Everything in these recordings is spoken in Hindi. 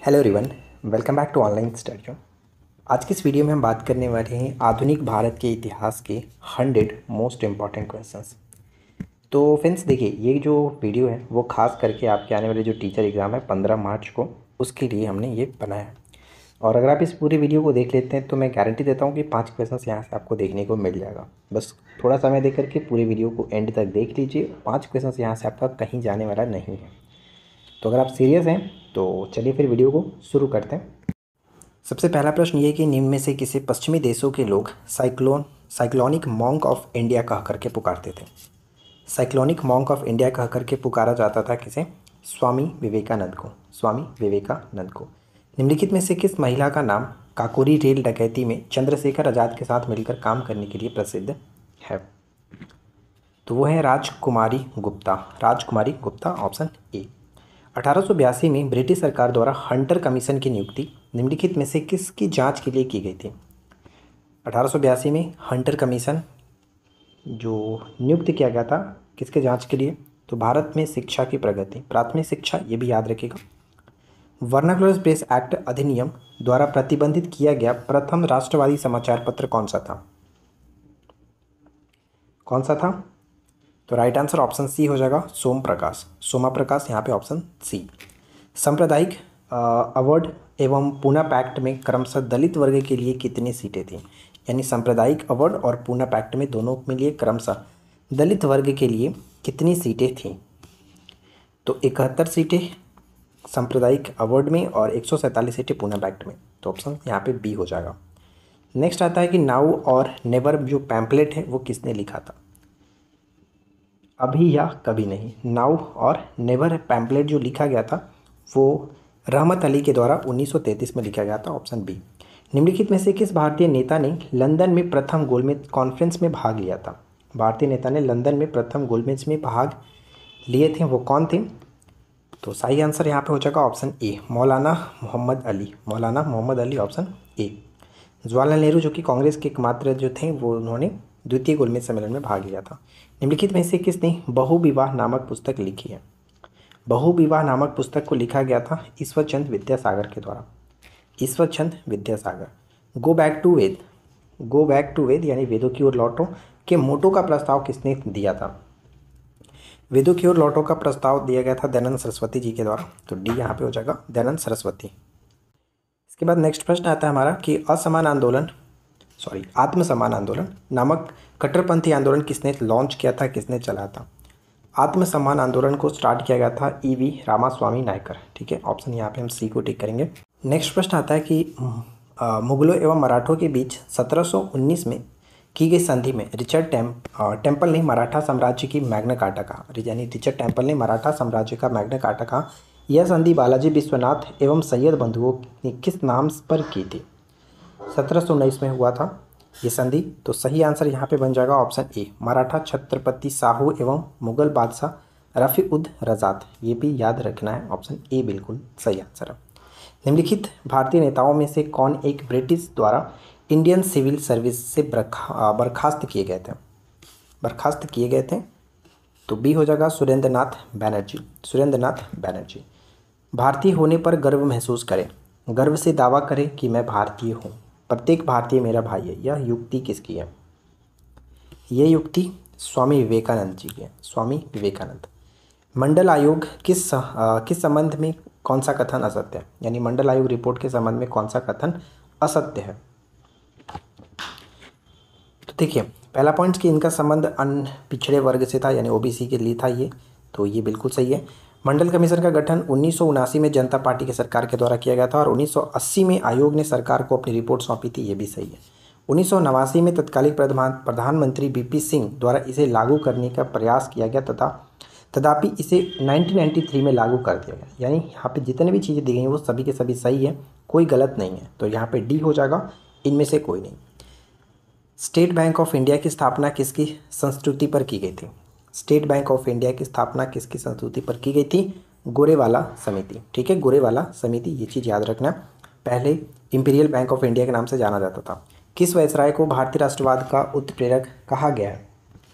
Hello everyone, welcome back to online study. आज की इस वीडियो में हम बात करने वाले हैं आधुनिक भारत के इतिहास के 100 मोस्ट इम्पॉर्टेंट क्वेश्चंस। तो फ्रेंड्स देखिए, ये जो वीडियो है वो खास करके आपके आने वाले जो टीचर एग्ज़ाम है 15 मार्च को, उसके लिए हमने ये बनाया है। और अगर आप इस पूरी वीडियो को देख लेते हैं तो मैं गारंटी देता हूँ कि 5 क्वेश्चंस यहाँ से आपको देखने को मिल जाएगा। बस थोड़ा समय दे करके पूरी वीडियो को एंड तक देख लीजिए। 5 क्वेश्चंस यहाँ से आपका कहीं जाने वाला नहीं है। तो अगर आप सीरियस हैं तो चलिए फिर वीडियो को शुरू करते हैं। सबसे पहला प्रश्न ये कि निम्न में से किसे पश्चिमी देशों के लोग साइक्लोनिक मॉन्क ऑफ इंडिया कह करके पुकारते थे। साइक्लोनिक मॉन्क ऑफ इंडिया कह करके पुकारा जाता था किसे? स्वामी विवेकानंद को। स्वामी विवेकानंद को। निम्नलिखित में से किस महिला का नाम काकोरी रेल डकैती में चंद्रशेखर आज़ाद के साथ मिलकर काम करने के लिए प्रसिद्ध है? तो वो है राजकुमारी गुप्ता। राजकुमारी गुप्ता, ऑप्शन ए। 1882 में ब्रिटिश सरकार द्वारा हंटर कमीशन की नियुक्ति निम्नलिखित में से किसकी जांच के लिए की गई थी? 1882 में हंटर कमीशन जो नियुक्त किया गया था किसके जांच के लिए? तो भारत में शिक्षा की प्रगति, प्राथमिक शिक्षा, ये भी याद रखिएगा। वर्नाकुलर प्रेस एक्ट अधिनियम द्वारा प्रतिबंधित किया गया प्रथम राष्ट्रवादी समाचार पत्र कौन सा था? कौन सा था? तो राइट आंसर ऑप्शन सी हो जाएगा, सोम प्रकाश। सोमा प्रकाश यहाँ पे ऑप्शन सी। सांप्रदायिक अवार्ड एवं पूना पैक्ट में क्रमशः दलित वर्ग के लिए कितनी सीटें थीं? यानी सांप्रदायिक अवार्ड और पूना पैक्ट में दोनों में लिए क्रमशः दलित वर्ग के लिए कितनी सीटें थीं? तो 71 सीटें सांप्रदायिक अवार्ड में और 147 सीटें पूना पैक्ट में। तो ऑप्शन यहाँ पे बी हो जाएगा। नेक्स्ट आता है कि नाउ और नेवर जो पैम्पलेट है वो किसने लिखा था? अभी या कभी नहीं। नाउ और नेवर पैम्पलेट जो लिखा गया था वो रहमत अली के द्वारा 1933 में लिखा गया था, ऑप्शन बी। निम्नलिखित में से किस भारतीय नेता ने लंदन में प्रथम गोलमेज कॉन्फ्रेंस में भाग लिया था? भारतीय नेता ने लंदन में प्रथम गोलमेज में भाग लिए थे, वो कौन थे? तो सही आंसर यहाँ पे हो जाएगा option A, Maulana Mohammad Ali. Maulana Mohammad Ali, option A. Jawaharlal Nehru जो कि कांग्रेस के एकमात्र जो थे वो उन्होंने द्वितीय गोलमेज सम्मेलन में भाग लिया था। निम्नलिखित में से किसने बहुविवाह नामक पुस्तक लिखी है? बहुविवाह नामक पुस्तक को लिखा गया था ईश्वर चंद्र विद्यासागर के द्वारा। Ishwar Chandra Vidyasagar. Go back to वेद यानी वेदों की ओर लौटो के मोटो का प्रस्ताव किसने दिया था? वेदों की ओर लौटो का प्रस्ताव दिया गया था दयानंद सरस्वती जी के द्वारा। तो डी यहाँ पे हो जाएगा, दयानंद सरस्वती। इसके बाद नेक्स्ट प्रश्न आता है हमारा कि आत्मसम्मान आंदोलन नामक कट्टरपंथी आंदोलन किसने लॉन्च किया था, किसने चलाया था? आत्मसम्मान आंदोलन को स्टार्ट किया गया था ईवी रामास्वामी नायकर। ठीक है, ऑप्शन यहाँ पे हम सी को टिक करेंगे। नेक्स्ट प्रश्न आता है कि मुगलों एवं मराठों के बीच 1719 में की गई संधि में रिचर्ड टेम्पल ने मराठा साम्राज्य की मैग्ना कार्टा कहा। यानी रिचर्ड टेम्पल ने मराठा साम्राज्य का मैग्ना कार्टा कहा। यह संधि बालाजी विश्वनाथ एवं सैयद बंधुओं ने किस नाम पर की थी? 1719 में हुआ था ये संधि। तो सही आंसर यहाँ पे बन जाएगा ऑप्शन ए, मराठा छत्रपति साहू एवं मुगल बादशाह रफ़ी उद रज़ात। ये भी याद रखना है, ऑप्शन ए बिल्कुल सही आंसर है। निम्नलिखित भारतीय नेताओं में से कौन एक ब्रिटिश द्वारा इंडियन सिविल सर्विस से बर्खास्त किए गए थे? तो बी हो जाएगा, सुरेंद्र नाथ बैनर्जी। सुरेंद्र नाथ बैनर्जी। भारतीय होने पर गर्व महसूस करें, गर्व से दावा करें कि मैं भारतीय हूँ, प्रत्येक भारतीय मेरा भाई है। यह युक्ति किसकी है? ये युक्ति स्वामी विवेकानंद जी की है। स्वामी विवेकानंद। मंडल आयोग किस संबंध में कौन सा कथन असत्य है? यानी मंडल आयोग रिपोर्ट के संबंध में कौन सा कथन असत्य है? तो देखिए, पहला पॉइंट कि इनका संबंध अन्य पिछड़े वर्ग से था, यानी ओबीसी के लिए था ये, तो ये बिल्कुल सही है। मंडल कमीशन का गठन 1979 में जनता पार्टी के सरकार के द्वारा किया गया था और 1980 में आयोग ने सरकार को अपनी रिपोर्ट सौंपी थी, ये भी सही है। 1989 में तत्कालीन प्रधानमंत्री बीपी सिंह द्वारा इसे लागू करने का प्रयास किया गया तथापि इसे 1993 में लागू कर दिया गया। यानी यहाँ पे जितने भी चीज़ें दी गई हैं वो सभी के सभी सही है, कोई गलत नहीं है। तो यहाँ पे डी हो जाएगा, इनमें से कोई नहीं। स्टेट बैंक ऑफ इंडिया की स्थापना किसकी संस्तुति पर की गई थी? स्टेट बैंक ऑफ इंडिया की स्थापना किसकी संस्तुति पर की गई थी? गोरेवाला समिति। ठीक है, गोरेवाला समिति, ये चीज़ याद रखना। पहले इंपीरियल बैंक ऑफ इंडिया के नाम से जाना जाता था। किस वायसराय को भारतीय राष्ट्रवाद का उत्प्रेरक कहा गया है?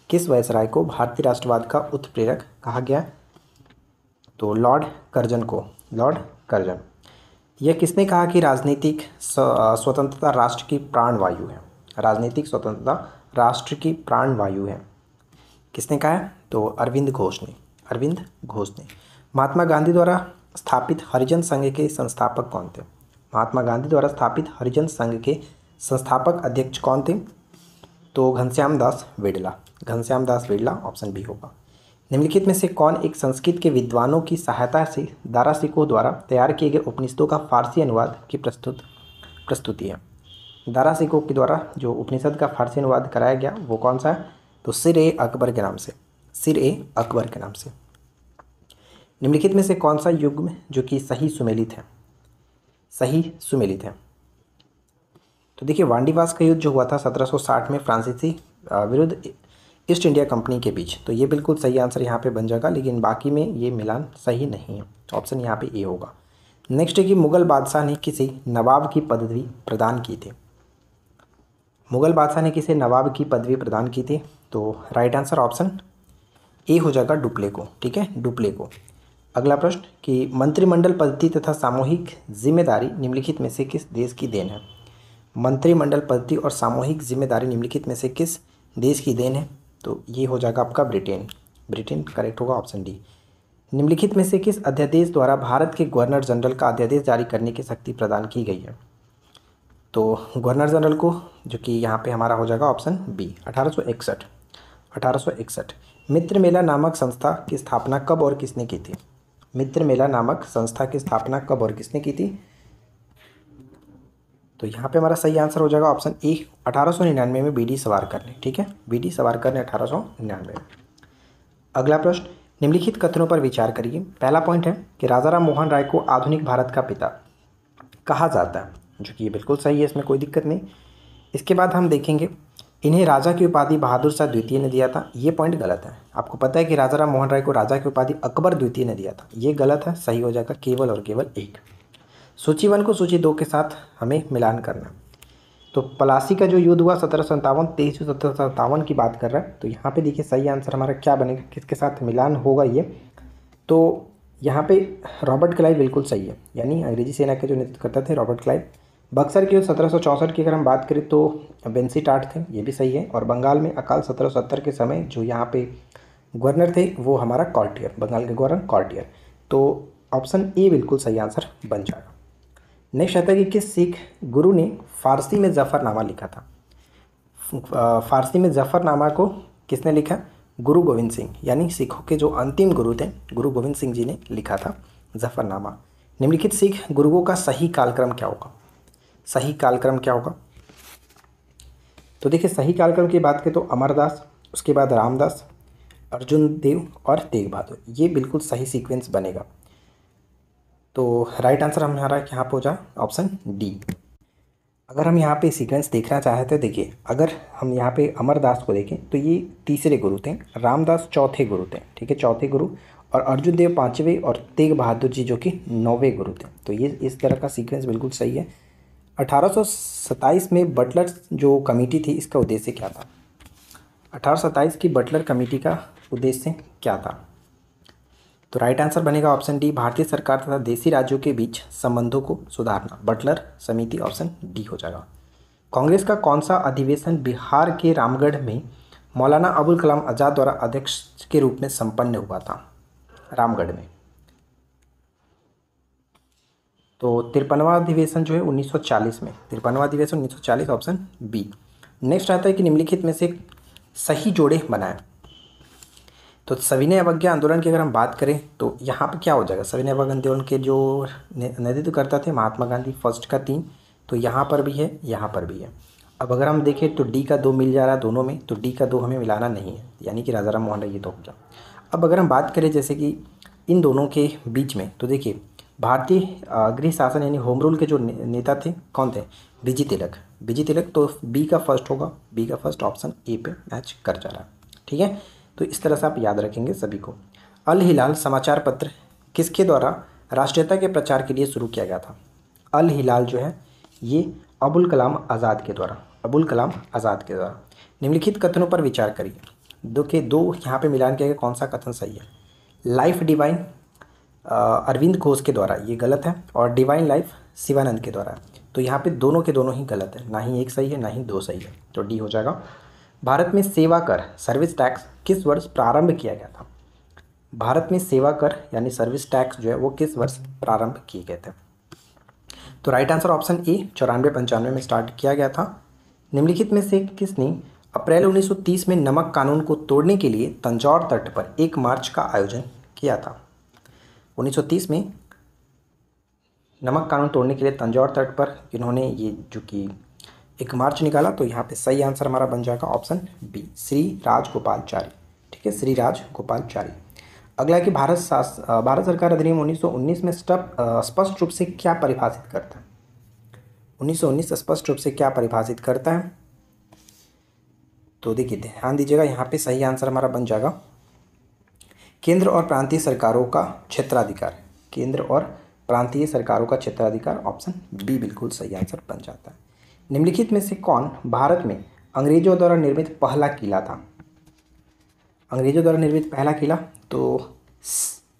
किस वायसराय को भारतीय राष्ट्रवाद का उत्प्रेरक कहा गया? तो लॉर्ड कर्जन को। Lord Curzon. यह किसने कहा कि राजनीतिक स्वतंत्रता राष्ट्र की प्राणवायु है? राजनीतिक स्वतंत्रता राष्ट्र की प्राणवायु है, किसने कहा है? तो अरविंद घोष ने, अरविंद घोष ने। महात्मा गांधी द्वारा स्थापित हरिजन संघ के संस्थापक कौन थे? महात्मा गांधी द्वारा स्थापित हरिजन संघ के संस्थापक अध्यक्ष कौन थे? तो घनश्याम दास बिड़ला, घनश्याम दास बिड़ला, ऑप्शन बी होगा। निम्नलिखित में से कौन एक संस्कृत के विद्वानों की सहायता से दारा सिकोह द्वारा तैयार किए गए उपनिषदों का फारसी अनुवाद की प्रस्तुति है? दारा सिकोह के द्वारा जो उपनिषद का फारसी अनुवाद कराया गया वो कौन सा है? तो सिर ए अकबर के नाम से, सिर ए अकबर के नाम से। निम्नलिखित में से कौन सा युग्म जो कि सही सुमेलित है? सही सुमेलित है। तो देखिए वांडीवास का युद्ध जो हुआ था 1760 में फ्रांसीसी विरुद्ध ईस्ट इंडिया कंपनी के बीच, तो ये बिल्कुल सही आंसर यहाँ पे बन जाएगा, लेकिन बाकी में ये मिलान सही नहीं है, ऑप्शन यहाँ पे ए होगा। नेक्स्ट है कि मुगल बादशाह ने किसे नवाब की पदवी प्रदान की थी? मुगल बादशाह ने किसे नवाब की पदवी प्रदान की थी? तो राइट आंसर ऑप्शन ए हो जाएगा, डुप्ले को। ठीक है, डुप्ले को। अगला प्रश्न कि मंत्रिमंडल पद्धति तथा सामूहिक जिम्मेदारी निम्नलिखित में से किस देश की देन है? मंत्रिमंडल पद्धति और सामूहिक जिम्मेदारी निम्नलिखित में से किस देश की देन है? तो ये हो जाएगा आपका ब्रिटेन, ब्रिटेन करेक्ट होगा, ऑप्शन डी। निम्नलिखित में से किस अध्यादेश द्वारा भारत के गवर्नर जनरल का अध्यादेश जारी करने की शक्ति प्रदान की गई है? तो गवर्नर जनरल को, जो कि यहाँ पे हमारा हो जाएगा ऑप्शन बी, 1861, 1861। मित्र मेला नामक संस्था की स्थापना कब और किसने की थी? मित्र मेला नामक संस्था की स्थापना कब और किसने की थी? तो यहाँ पे हमारा सही आंसर हो जाएगा ऑप्शन ए, 1899 में बी डी सावरकर ने। ठीक है, बी डी सावरकर ने 1899 में। अगला प्रश्न, निम्नलिखित कथनों पर विचार करिए। पहला पॉइंट है कि राजा राम मोहन राय को आधुनिक भारत का पिता कहा जाता है, जो कि ये बिल्कुल सही है, इसमें कोई दिक्कत नहीं। इसके बाद हम देखेंगे इन्हें राजा की उपाधि बहादुर शाह द्वितीय ने दिया था, ये पॉइंट गलत है। आपको पता है कि राजा राम मोहन राय को राजा की उपाधि अकबर द्वितीय ने दिया था, ये गलत है। सही हो जाएगा केवल और केवल एक। सूची 1 को सूची 2 के साथ हमें मिलान करना। तो पलासी का जो युद्ध हुआ 1757, 23 जून 1757 की बात कर रहा है। तो यहाँ पे देखिए सही आंसर हमारा क्या बनेगा, किसके साथ मिलान होगा ये? तो यहाँ पे रॉबर्ट क्लाइव बिल्कुल सही है, यानी अंग्रेजी सेना के जो नेतृत्व करते थे रॉबर्ट क्लाइव। बक्सर के 1764 की अगर हम बात करें तो बेंसी टाट थे, ये भी सही है। और बंगाल में अकाल 1770 के समय जो यहाँ पे गवर्नर थे वो हमारा कॉर्टियर, बंगाल के गवर्नर कॉर्टियर। तो ऑप्शन ए बिल्कुल सही आंसर बन जाएगा। नेक्स्ट आता है कि किस सिख गुरु ने फारसी में जफ़रनामा लिखा था? फारसी में जफ़रनामा को किसने लिखा? गुरु गोविंद सिंह, यानी सिखों के जो अंतिम गुरु थे गुरु गोविंद सिंह जी ने लिखा था जफ़रनामा। निम्नलिखित सिख गुरुओं का सही कालक्रम क्या होगा? सही कालक्रम क्या होगा? तो देखिए सही कालक्रम की बात करें तो अमरदास, उसके बाद रामदास, अर्जुन देव और तेग बहादुर, ये बिल्कुल सही सीक्वेंस बनेगा। तो राइट आंसर हमारा यहाँ पे हो जाए ऑप्शन डी। अगर हम यहाँ पे सीक्वेंस देखना चाहें तो देखिए, अगर हम यहाँ पे अमरदास को देखें तो ये तीसरे गुरु थे, रामदास चौथे गुरु थे, ठीक है, चौथे गुरु, और अर्जुन देव 5वें और तेग बहादुर जी जो कि 9वें गुरु थे। तो ये इस तरह का सीक्वेंस बिल्कुल सही है। 1827 में बटलर जो कमेटी थी इसका उद्देश्य क्या था? 1827 की बटलर कमेटी का उद्देश्य क्या था? तो राइट आंसर बनेगा ऑप्शन डी, भारतीय सरकार तथा देशी राज्यों के बीच संबंधों को सुधारना। बटलर समिति, ऑप्शन डी हो जाएगा। कांग्रेस का कौन सा अधिवेशन बिहार के रामगढ़ में मौलाना अबुल कलाम आज़ाद द्वारा अध्यक्ष के रूप में संपन्न हुआ था? रामगढ़ में। तो 53वां अधिवेशन जो है 1940 में, 53वां अधिवेशन 1940, ऑप्शन बी। नेक्स्ट आता है कि निम्नलिखित में से सही जोड़े बनाएं। तो सविनय अवज्ञा आंदोलन की अगर हम बात करें तो यहाँ पे क्या हो जाएगा? सविनय अवज्ञा आंदोलन के जो नेतृत्व करता थे महात्मा गांधी, फर्स्ट का 3, तो यहाँ पर भी है, यहाँ पर भी है। अब अगर हम देखें तो डी का 2 मिल जा रहा है दोनों में, तो डी का 2 हमें मिलाना नहीं है, यानी कि राजा राम मोहन राय ये 2 हो गया। अब अगर हम बात करें जैसे कि इन दोनों के बीच में, तो देखिए भारतीय गृह शासन यानी होम रूल के जो नेता थे कौन थे? बीजी तिलक, बीजी तिलक। तो बी का फर्स्ट होगा, बी का फर्स्ट, ऑप्शन ए पे मैच कर जा रहा है। ठीक है, तो इस तरह से आप याद रखेंगे सभी को। अल हिलाल समाचार पत्र किसके द्वारा राष्ट्रीयता के प्रचार के लिए शुरू किया गया था? अल हिलाल जो है ये अबुल कलाम आज़ाद के द्वारा, अबुल कलाम आज़ाद के द्वारा। निम्नलिखित कथनों पर विचार करिए। दो यहाँ पे मिलान किया गया, कौन सा कथन सही है? लाइफ डिवाइन अरविंद घोष के द्वारा, ये गलत है, और डिवाइन लाइफ शिवानंद के द्वारा। तो यहाँ पे दोनों के दोनों ही गलत है, ना ही एक सही है ना ही दो सही है, तो डी हो जाएगा। भारत में सेवा कर सर्विस टैक्स किस वर्ष प्रारंभ किया गया था? भारत में सेवा कर यानी सर्विस टैक्स जो है वो किस वर्ष प्रारंभ किए गए थे? तो राइट आंसर ऑप्शन ए 94-95 में स्टार्ट किया गया था। निम्नलिखित में से किसने अप्रैल 1930 में नमक कानून को तोड़ने के लिए तंजौर तट पर 1 मार्च का आयोजन किया था? 1930 में नमक कानून तोड़ने के लिए तंजौर तट पर इन्होंने ये जो कि 1 मार्च निकाला। तो यहाँ पे सही आंसर हमारा बन जाएगा ऑप्शन बी, श्री राजगोपालचारी। ठीक है, श्री राजगोपालचारी। अगला है कि भारत सरकार अधिनियम 1919 में स्पष्ट रूप से क्या परिभाषित करता है? 1919 स्पष्ट रूप से क्या परिभाषित करता है? तो देखिए ध्यान दीजिएगा, यहाँ पे सही आंसर हमारा बन जाएगा केंद्र और प्रांतीय सरकारों का क्षेत्राधिकार। केंद्र और प्रांतीय सरकारों का क्षेत्राधिकार, ऑप्शन बी बिल्कुल सही आंसर बन जाता है। निम्नलिखित में से कौन भारत में अंग्रेजों द्वारा निर्मित पहला किला था? अंग्रेजों द्वारा निर्मित पहला किला, तो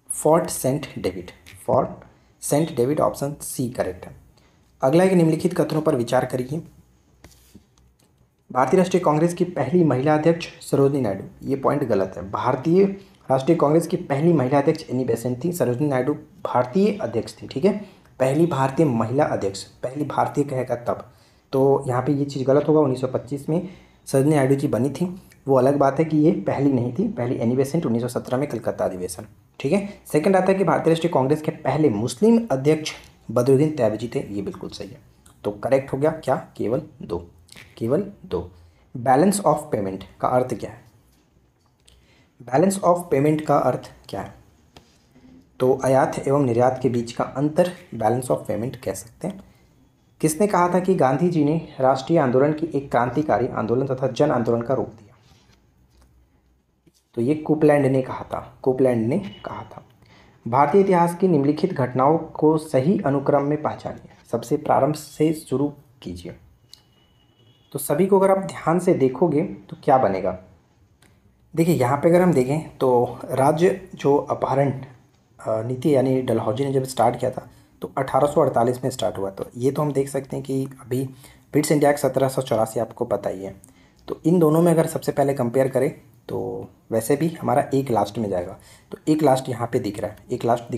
fort saint David. Fort saint David, option C correct है। अगला है कि निम्नलिखित कथनों पर विचार करिए। भारतीय राष्ट्रीय कांग्रेस की पहली महिला अध्यक्ष सरोजिनी नायडू, ये पॉइंट गलत है। भारतीय राष्ट्रीय कांग्रेस की पहली महिला अध्यक्ष एनी बेसेंट थी, सरोजिनी नायडू भारतीय अध्यक्ष थी। ठीक है, पहली भारतीय महिला अध्यक्ष, पहली भारतीय कहेगा तब, तो यहाँ पे ये चीज़ गलत होगा। 1925 में सरोजिनी नायडू जी बनी थी, वो अलग बात है कि ये पहली नहीं थी, पहली एनी बेसेंट 1917 में कलकत्ता अधिवेशन। ठीक है, सेकंड आता है कि भारतीय राष्ट्रीय कांग्रेस के पहले मुस्लिम अध्यक्ष बदरुद्दीन तैयबजी थे, ये बिल्कुल सही है। तो करेक्ट हो गया क्या? केवल दो। बैलेंस ऑफ पेमेंट का अर्थ क्या है? बैलेंस ऑफ पेमेंट का अर्थ क्या है? तो आयात एवं निर्यात के बीच का अंतर बैलेंस ऑफ पेमेंट कह सकते हैं। किसने कहा था कि गांधी जी ने राष्ट्रीय आंदोलन की एक क्रांतिकारी आंदोलन तथा जन आंदोलन का रूप दिया? तो ये कोपलैंड ने कहा था। भारतीय इतिहास की निम्नलिखित घटनाओं को सही अनुक्रम में पहचानिए, सबसे प्रारंभ से शुरू कीजिए। तो सभी को अगर आप ध्यान से देखोगे तो क्या बनेगा? देखिए यहाँ पे अगर हम देखें तो राज्य जो अपहरण नीति यानी डलहौजी ने जब स्टार्ट किया था तो 1848 में स्टार्ट हुआ। तो ये तो हम देख सकते हैं कि अभी ब्रिटिश इंडिया एक्ट 1784 आपको पता ही है। तो इन दोनों में अगर सबसे पहले कंपेयर करें तो वैसे भी हमारा एक लास्ट में जाएगा, तो एक लास्ट यहाँ पे दिख रहा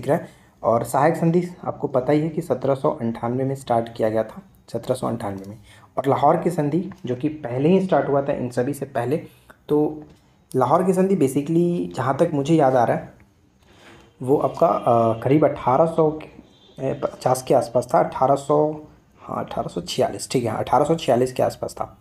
है। और सहायक संधि आपको पता ही है कि 1798 में स्टार्ट किया गया था, 1798 में। और लाहौर की संधि जो कि पहले ही स्टार्ट हुआ था इन सभी से पहले। तो लाहौर की संधि बेसिकली जहाँ तक मुझे याद आ रहा है वो आपका करीब 1850 के आसपास था। 1846, ठीक है, 1846 के आसपास था।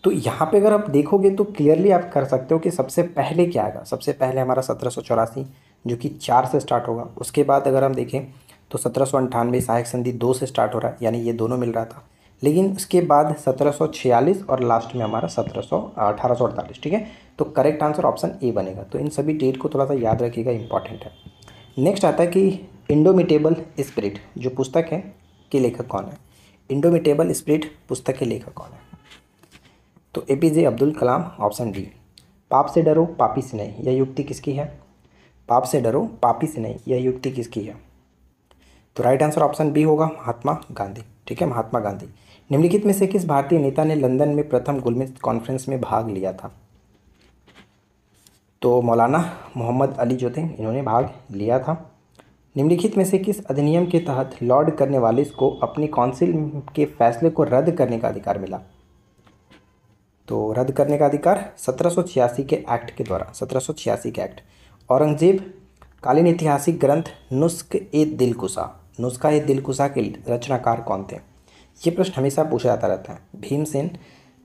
तो यहाँ पे अगर आप देखोगे तो क्लियरली आप कर सकते हो कि सबसे पहले क्या आएगा। सबसे पहले हमारा 1784 जो कि 4 से स्टार्ट होगा। उसके बाद अगर हम देखें तो 1798 सहायक संधि 2 से स्टार्ट हो रहा है, यानी ये दोनों मिल रहा था। लेकिन उसके बाद 1746 और लास्ट में हमारा 1848। ठीक है, तो करेक्ट आंसर ऑप्शन ए बनेगा। तो इन सभी डेट को थोड़ा सा याद रखिएगा, इंपॉर्टेंट है। नेक्स्ट आता है कि इंडोमिटेबल स्पिरिट जो पुस्तक है के लेखक कौन है? इंडोमिटेबल स्पिरिट पुस्तक के लेखक कौन है? तो APJ Abdul Kalam, option D. पाप से डरो पापी से नहीं, यह युक्ति किसकी है? पाप से डरो पापी से नहीं, यह युक्ति किसकी है? तो राइट आंसर ऑप्शन बी होगा, महात्मा गांधी। ठीक है, महात्मा गांधी। निम्नलिखित में से किस भारतीय नेता ने लंदन में प्रथम गुलमेज कॉन्फ्रेंस में भाग लिया था? तो मौलाना मोहम्मद अली जो थे इन्होंने भाग लिया था। निम्नलिखित में से किस अधिनियम के तहत लॉर्ड कर्नवालिस को अपनी काउंसिल के फैसले को रद्द करने का अधिकार मिला? तो रद्द करने का अधिकार 1786 के एक्ट के द्वारा, 1786 के एक्ट। औरंगजेब कालीन ऐतिहासिक ग्रंथ नुस्खा ए दिलकुशा के रचनाकार कौन थे? ये प्रश्न हमेशा पूछा जाता रहता है।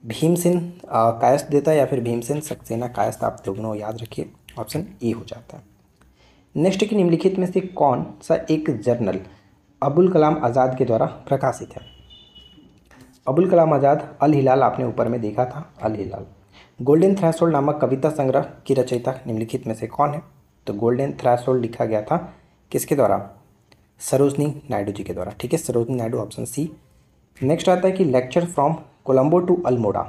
भीमसेन कायस्थ देता है या फिर भीमसेन सक्सेना कायस्थ, आप दोनों याद रखिए, ऑप्शन ए हो जाता है। नेक्स्ट की निम्नलिखित में से कौन सा एक जर्नल अबुल कलाम आज़ाद के द्वारा प्रकाशित है? अबुल कलाम आज़ाद, अल हिलाल आपने ऊपर में देखा था, अल हिलाल। गोल्डन थ्रेशोल्ड नामक कविता संग्रह की रचयिता निम्नलिखित में से कौन है? तो गोल्डन थ्रेशोल्ड लिखा गया था किसके द्वारा? सरोजनी नायडू जी के द्वारा। ठीक है, Sarojini Naidu, option C. Next आता है कि lecture from Colombo to Almora.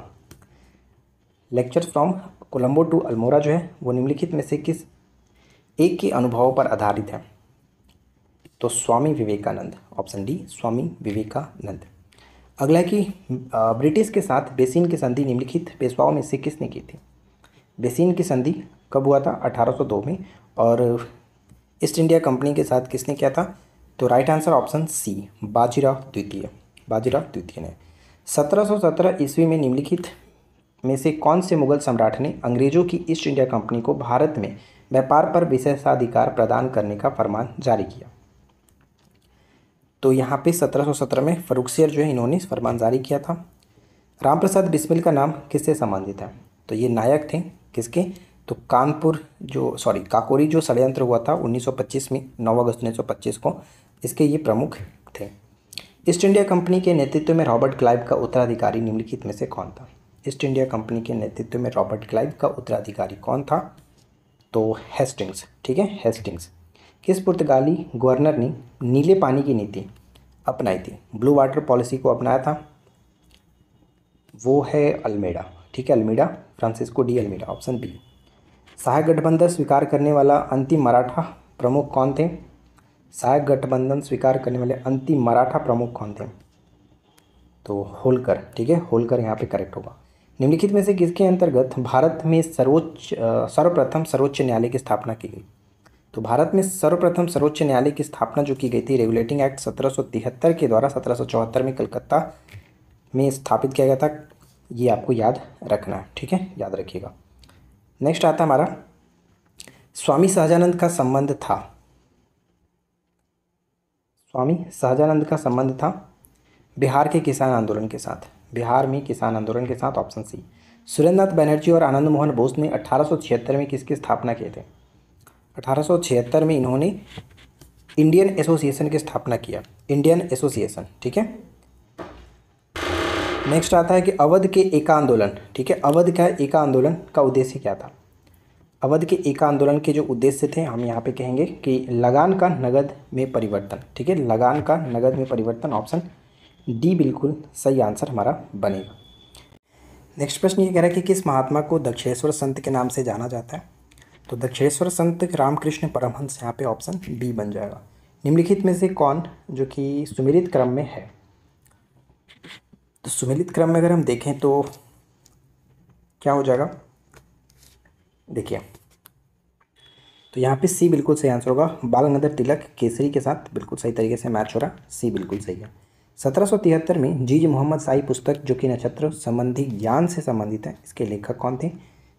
Lecture from Colombo to Almora जो है वो निम्नलिखित में से किस एक के अनुभवों पर आधारित है? तो स्वामी विवेकानंद, ऑप्शन डी स्वामी विवेकानंद। अगला है कि ब्रिटिश के साथ बेसिन की संधि निम्नलिखित पेशवाओं में से किसने की थी? बेसिन की संधि कब हुआ था? 1802 में। और ईस्ट इंडिया कंपनी के साथ किसने किया था? तो right answer option C Bajirao द्वितीय। बाजीराव द्वितीय ने 1717 ईस्वी में निम्नलिखित में से कौन से मुगल सम्राट ने अंग्रेजों की ईस्ट इंडिया कंपनी को भारत में व्यापार पर विशेषाधिकार प्रदान करने का फरमान जारी किया? तो यहाँ पे 1717 में फर्रुखसियर जो है इन्होंने फरमान जारी किया था। राम प्रसाद बिस्मिल का नाम किससे संबंधित है? तो ये नायक थे किसके? तो काकोरी जो षड्यंत्र हुआ था 1925 में, 9 अगस्त 1925 को, इसके ये प्रमुख थे। ईस्ट इंडिया कंपनी के नेतृत्व में रॉबर्ट क्लाइव का उत्तराधिकारी निम्नलिखित में से कौन था? ईस्ट इंडिया कंपनी के नेतृत्व में रॉबर्ट क्लाइव का उत्तराधिकारी कौन था? तो हेस्टिंग्स। ठीक है, हेस्टिंग्स। किस पुर्तगाली गवर्नर ने नीले पानी की नीति अपनाई थी? ब्लू वाटर पॉलिसी को अपनाया था, वो है अल्मेडा। ठीक है, Almeida, Francisco de Almeida, option B. सहायक गठबंधन स्वीकार करने वाला अंतिम मराठा प्रमुख कौन थे? सहायक गठबंधन स्वीकार करने वाले अंतिम मराठा प्रमुख कौन थे? तो होलकर। ठीक है, होलकर यहाँ पे करेक्ट होगा। निम्नलिखित में से किसके अंतर्गत भारत में सर्वप्रथम सर्वोच्च न्यायालय की स्थापना की गई? तो भारत में सर्वप्रथम सर्वोच्च न्यायालय की स्थापना जो की गई थी रेगुलेटिंग एक्ट 1773 के द्वारा 1774 में कलकत्ता में स्थापित किया गया था। ये आपको याद रखना है। ठीक है, याद रखिएगा। नेक्स्ट आता है हमारा, स्वामी सहजानंद का संबंध था। स्वामी सहजानंद का संबंध था बिहार के किसान आंदोलन के साथ। बिहार में किसान आंदोलन के साथ, ऑप्शन सी। सुरेंद्रनाथ बनर्जी और आनंद मोहन बोस ने 1876 में किसकी स्थापना किए थे? 1876 में इन्होंने इंडियन एसोसिएशन की स्थापना किया, इंडियन एसोसिएशन। ठीक है। नेक्स्ट आता है कि अवध के एका आंदोलन। ठीक है, अवध का एका आंदोलन का उद्देश्य क्या था? अवध के एका आंदोलन के जो उद्देश्य थे हम यहाँ पे कहेंगे कि लगान का नगद में परिवर्तन। ठीक है, लगान का नगद में परिवर्तन, ऑप्शन डी बिल्कुल सही आंसर हमारा बनेगा। नेक्स्ट प्रश्न ये कह रहा है कि किस महात्मा को दक्षिणेश्वर संत के नाम से जाना जाता है? तो दक्षिणेश्वर संत रामकृष्ण परमहंस, यहाँ पे ऑप्शन बी बन जाएगा। निम्नलिखित में से कौन जो कि सुमेलित क्रम में है? तो सुमेलित क्रम में अगर हम देखें तो क्या हो जाएगा? देखिए, तो यहाँ पे सी बिल्कुल सही आंसर होगा। बाल गंगाधर तिलक केसरी के साथ बिल्कुल सही तरीके से मैच हो रहा, सी बिल्कुल सही है। 1773 में जीज मोहम्मद शाही पुस्तक जो कि नक्षत्र संबंधी ज्ञान से संबंधित है, इसके लेखक कौन थे?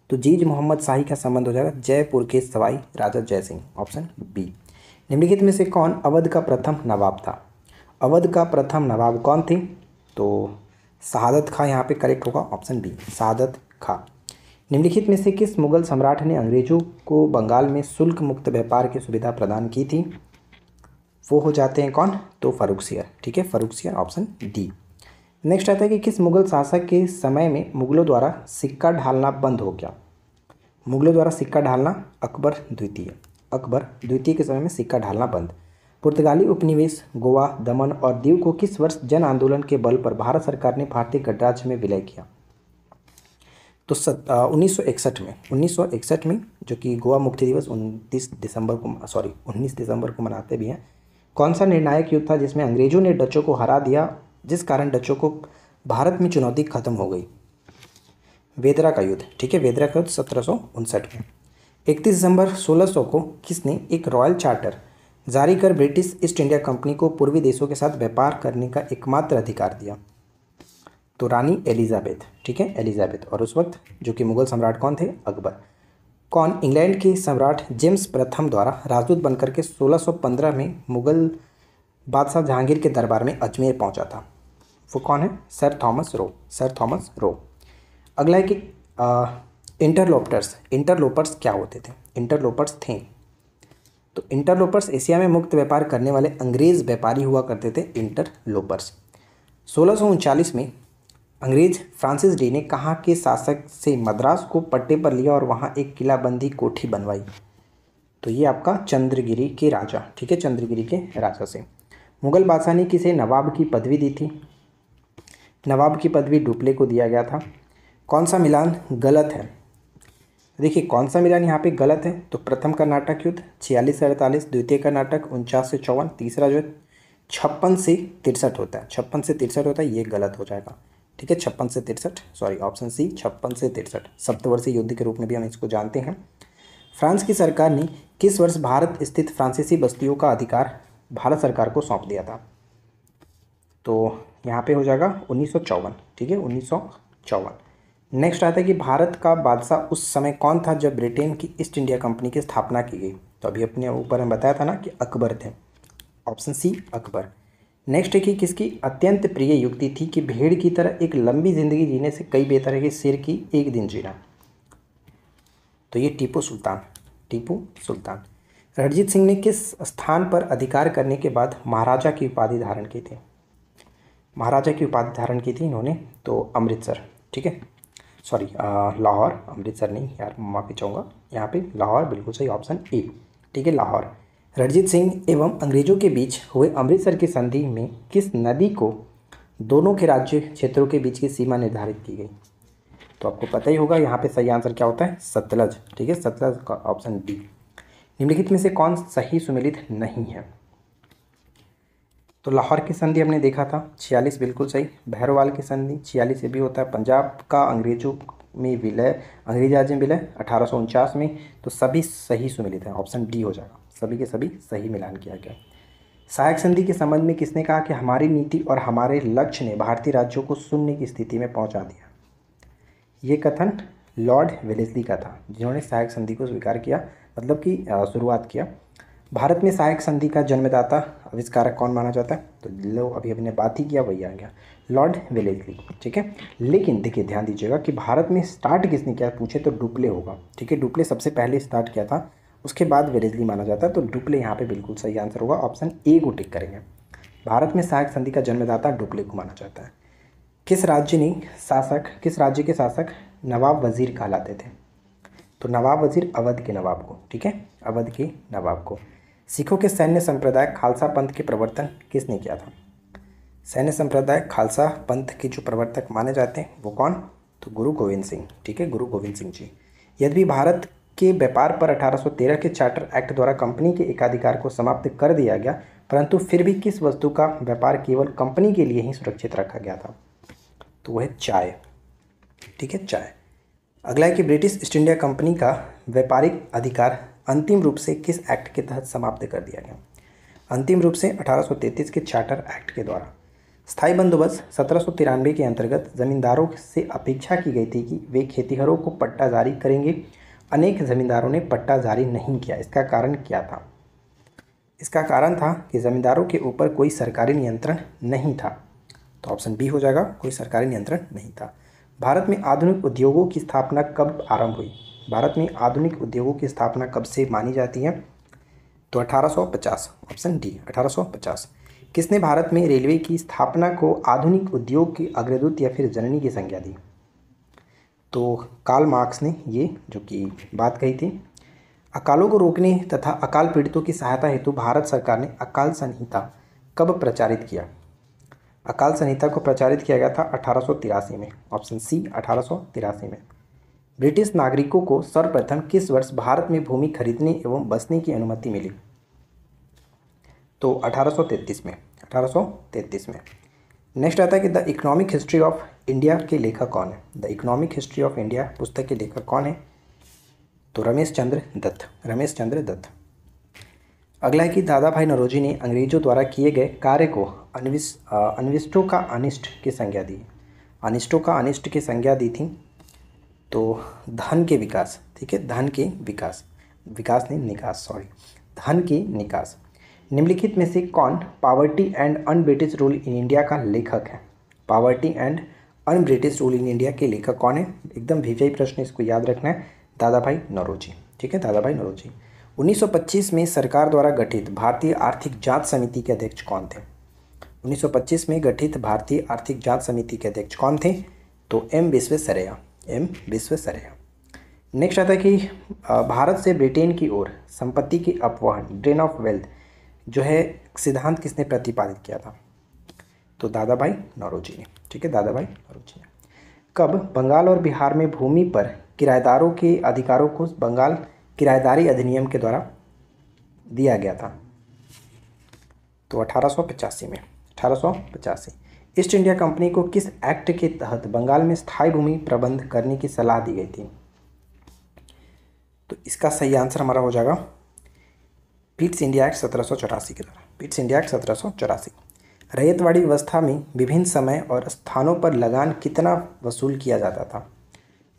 तो जीज मोहम्मद शाही का संबंध हो जाएगा जयपुर के सवाई राजा जय सिंह, ऑप्शन बी। निम्नलिखित में से कौन अवध का प्रथम नवाब था? अवध का प्रथम नवाब कौन थे? तो शहादत खां यहाँ पे करेक्ट होगा, ऑप्शन बी शहादत खां। निम्नलिखित में से किस मुगल सम्राट ने अंग्रेजों को बंगाल में शुल्क मुक्त व्यापार की सुविधा प्रदान की थी? वो हो जाते हैं कौन? तो फर्रुखसियर। ठीक है, फर्रुखसियर, ऑप्शन डी। नेक्स्ट आता है कि किस मुगल शासक के समय में मुगलों द्वारा सिक्का ढालना बंद हो गया? मुगलों द्वारा सिक्का ढालना अकबर द्वितीय। अकबर द्वितीय के समय में सिक्का ढालना बंद। पुर्तगाली उपनिवेश गोवा, दमन और दीव को किस वर्ष जन आंदोलन के बल पर भारत सरकार ने भारतीय गणराज्य में विलय किया? तो 1961 में जो कि गोवा मुक्ति दिवस 19 दिसंबर को मनाते भी हैं। कौन सा निर्णायक युद्ध था जिसमें अंग्रेजों ने डचों को हरा दिया, जिस कारण डचों को भारत में चुनौती खत्म हो गई? वेदरा का युद्ध। ठीक है, वेदरा का युद्ध 1759 में। 31 दिसंबर 1600 को किसने एक रॉयल चार्टर जारी कर ब्रिटिश ईस्ट इंडिया कंपनी को पूर्वी देशों के साथ व्यापार करने का एकमात्र अधिकार दिया? तो रानी एलिजाबेथ। ठीक है, एलिजाबेथ। और उस वक्त जो कि मुगल सम्राट कौन थे? अकबर। कौन इंग्लैंड के सम्राट जेम्स प्रथम द्वारा राजदूत बनकर के 1615 में मुगल बादशाह जहांगीर के दरबार में अजमेर पहुंचा था? वो कौन है? Sir Thomas Roe. Sir Thomas Roe. अगला है कि इंटरलोपर्स क्या होते थे? इंटरलोपर्स थे, तो इंटरलोपर्स एशिया में मुक्त व्यापार करने वाले अंग्रेज व्यापारी हुआ करते थे, इंटरलोपर्स। 1639 में अंग्रेज फ्रांसिस डी ने कहाँ के शासक से मद्रास को पट्टे पर लिया और वहाँ एक किलाबंदी कोठी बनवाई? तो ये आपका चंद्रगिरी के राजा। ठीक है, चंद्रगिरी के राजा से। मुगल बादशाह ने किसे नवाब की पदवी दी थी? नवाब की पदवी डुप्ले को दिया गया था। कौन सा मिलान गलत है? देखिए, कौन सा मिलान यहाँ पे गलत है? तो प्रथम कर्नाटक युद्ध 46 से 48, द्वितीय कर्नाटक 49 से 54, तीसरा जो 56 से 63 होता है, 56 से 63 होता है, ये गलत हो जाएगा। ठीक है, 56 से 63, सॉरी ऑप्शन सी 56 से 63 सप्तवर्षीय युद्ध के रूप में भी हम इसको जानते हैं। फ्रांस की सरकार ने किस वर्ष भारत स्थित फ्रांसीसी बस्तियों का अधिकार भारत सरकार को सौंप दिया था? तो यहाँ पे हो जाएगा 1954। ठीक है, 1954। नेक्स्ट आता है कि भारत का बादशाह उस समय कौन था जब ब्रिटेन की ईस्ट इंडिया कंपनी की स्थापना की गई? तो अभी अपने ऊपर में बताया था ना कि अकबर थे, ऑप्शन सी अकबर। नेक्स्ट है कि किसकी अत्यंत प्रिय युक्ति थी कि भेड़ की तरह एक लंबी जिंदगी जीने से कई बेहतर है कि शेर की एक दिन जीना? तो ये टीपू सुल्तान, टीपू सुल्तान। रणजीत सिंह ने किस स्थान पर अधिकार करने के बाद महाराजा की उपाधि धारण की थी? महाराजा की उपाधि धारण की थी इन्होंने तो अमृतसर। ठीक है, सॉरी लाहौर, अमृतसर नहीं यार, माफ़ी चाहूँगा, यहाँ पे लाहौर बिल्कुल सही, ऑप्शन ए। ठीक है, लाहौर। रणजीत सिंह एवं अंग्रेजों के बीच हुए अमृतसर की संधि में किस नदी को दोनों के राज्य क्षेत्रों के बीच की सीमा निर्धारित की गई? तो आपको पता ही होगा यहाँ पे सही आंसर क्या होता है, सतलज। ठीक है, सतलज का ऑप्शन डी। निम्नलिखित में से कौन सही सुमेलित नहीं है? तो लाहौर की संधि हमने देखा था, 46 बिल्कुल सही। भैरववाल की संधि 46 ये भी होता है। पंजाब का अंग्रेजों में विलय, अंग्रेज राज्य में विलय 1849 में। तो सभी सही सुमेलित हैं, ऑप्शन डी हो जाएगा, सभी के सभी सही मिलान किया गया। सहायक संधि के संबंध में किसने कहा कि हमारी नीति और हमारे लक्ष्य ने भारतीय राज्यों को शून्य की स्थिति में पहुंचा दिया? ये कथन लॉर्ड वेलेस्ली का था, जिन्होंने सहायक संधि को स्वीकार किया, मतलब कि शुरुआत किया। भारत में सहायक संधि का जन्मदाता आविष्कारक कौन माना जाता है? तो लो अभी हमने बात ही किया, वही आ गया, लॉर्ड वेलेस्ली। ठीक है, लेकिन देखिए ध्यान दीजिएगा कि भारत में स्टार्ट किसने किया पूछे तो डुप्ले होगा। ठीक है, डुप्ले सबसे पहले स्टार्ट किया था, उसके बाद वेलेस्ली माना जाता है, तो डुप्ले यहाँ पे बिल्कुल सही आंसर होगा, ऑप्शन ए को टिक करेंगे। भारत में सहायक संधि का जन्मदाता डुप्ले को माना जाता है। किस राज्य के शासक नवाब वजीर कहलाते थे? तो नवाब वजीर अवध के नवाब को। ठीक है, अवध के नवाब को। सिखों के सैन्य संप्रदाय खालसा पंथ के प्रवर्तन किसने किया था? सैन्य संप्रदाय खालसा पंथ के जो प्रवर्तक माने जाते हैं वो कौन? तो गुरु गोविंद सिंह। ठीक है, गुरु गोविंद सिंह जी। यद्यपि भारत के व्यापार पर 1813 के चार्टर एक्ट द्वारा कंपनी के एकाधिकार को समाप्त कर दिया गया, परंतु फिर भी किस वस्तु का व्यापार केवल कंपनी के लिए ही सुरक्षित रखा गया था? तो वह है चाय। ठीक है, चाय। अगला है कि ब्रिटिश ईस्ट इंडिया कंपनी का व्यापारिक अधिकार अंतिम रूप से किस एक्ट के तहत समाप्त कर दिया गया? अंतिम रूप से 1833 के चार्टर एक्ट के द्वारा। स्थायी बंदोबस्त 1793 के अंतर्गत जमींदारों से अपेक्षा की गई थी कि वे खेतिहरों को पट्टा जारी करेंगे। अनेक जमींदारों ने पट्टा जारी नहीं किया, इसका कारण क्या था? इसका कारण था कि जमींदारों के ऊपर कोई सरकारी नियंत्रण नहीं था। तो ऑप्शन बी हो जाएगा, कोई सरकारी नियंत्रण नहीं था। भारत में आधुनिक उद्योगों की स्थापना कब आरंभ हुई? भारत में आधुनिक उद्योगों की स्थापना कब से मानी जाती है? तो 1850, ऑप्शन डी 1850। किसने भारत में रेलवे की स्थापना को आधुनिक उद्योग की अग्रदूत या फिर जननी की संज्ञा दी? तो कार्ल मार्क्स ने ये जो कि बात कही थी। अकालों को रोकने तथा अकाल पीड़ितों की सहायता हेतु भारत सरकार ने अकाल संहिता कब प्रचारित किया? अकाल संहिता को प्रचारित किया गया था 1883 में, ऑप्शन सी 1883 में। ब्रिटिश नागरिकों को सर्वप्रथम किस वर्ष भारत में भूमि खरीदने एवं बसने की अनुमति मिली? तो 1833 में, 1833 में। नेक्स्ट आता है कि the economic history of India के लेखक कौन है? The economic history of India पुस्तक के लेखक कौन है? तो रमेश चंद्र दत्त, रमेश चंद्र दत्त। अगला है कि दादा भाई नौरोजी ने अंग्रेजों द्वारा किए गए कार्य को अनिष्टों का अनिष्ट की संज्ञा दी। अनिष्टों का अनिष्ट की संज्ञा दी थी तो धन के विकास। ठीक है, धन के विकास, विकास नहीं निकास, सॉरी, धन के निकास। निम्नलिखित में से कौन poverty and un British rule in India का लेखक है? Poverty and un British rule in India के लेखक कौन है? एकदम वीवीआई प्रश्न, इसको याद रखना है, दादा भाई नौरोजी। ठीक है, दादा भाई नौरोजी। 1925 में सरकार द्वारा गठित भारतीय आर्थिक जांच समिति के अध्यक्ष कौन थे? 1925 में गठित भारतीय आर्थिक जांच समिति के अध्यक्ष कौन थे? तो M Visvesvaraya, M Visvesvaraya. Next आता है कि भारत से ब्रिटेन की ओर संपत्ति की अपवहन, ड्रेन ऑफ वेल्थ जो है सिद्धांत किसने प्रतिपादित किया था? तो दादा भाई नौरोजी ने। ठीक है, दादा भाई नौरोजी ने। कब बंगाल और बिहार में भूमि पर किराएदारों के अधिकारों को बंगाल किराएदारी अधिनियम के द्वारा दिया गया था? तो 1885 में, 1885। ईस्ट इंडिया कंपनी को किस एक्ट के तहत बंगाल में स्थायी भूमि प्रबंध करने की सलाह दी गई थी? तो इसका सही आंसर हमारा हो जाएगा पिट्स इंडिया एक्ट 1784 के द्वारा, पिट्स इंडिया एक्ट 1784। रैयतवाड़ी व्यवस्था में विभिन्न समय और स्थानों पर लगान कितना वसूल किया जाता था?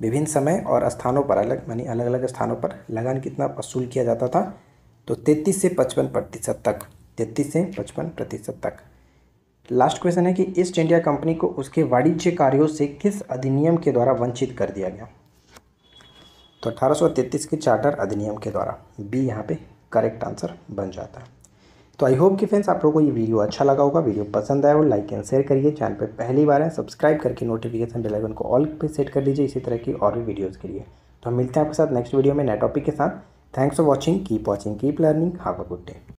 विभिन्न समय और स्थानों पर अलग यानी अलग अलग स्थानों पर लगान कितना वसूल किया जाता था? तो 33 से 55% तक, 33 से 55% तक। लास्ट क्वेश्चन है कि ईस्ट इंडिया कंपनी को उसके वाणिज्य कार्यों से किस अधिनियम के द्वारा वंचित कर दिया गया? तो 1833 के चार्टर अधिनियम के द्वारा, बी यहाँ पे करेक्ट आंसर बन जाता है। तो आई होप कि फ्रेंड्स आप लोगों को ये वीडियो अच्छा लगा होगा। वीडियो पसंद आया हो लाइक एंड शेयर करिए। चैनल पे पहली बार है सब्सक्राइब करके नोटिफिकेशन बेल आइकन को ऑल पे सेट कर दीजिए इसी तरह की और भी वीडियोज़ के लिए। तो हम मिलते हैं आपके साथ नेक्स्ट वीडियो में नए टॉपिक के साथ। Thanks for watching, keep learning, have a good day.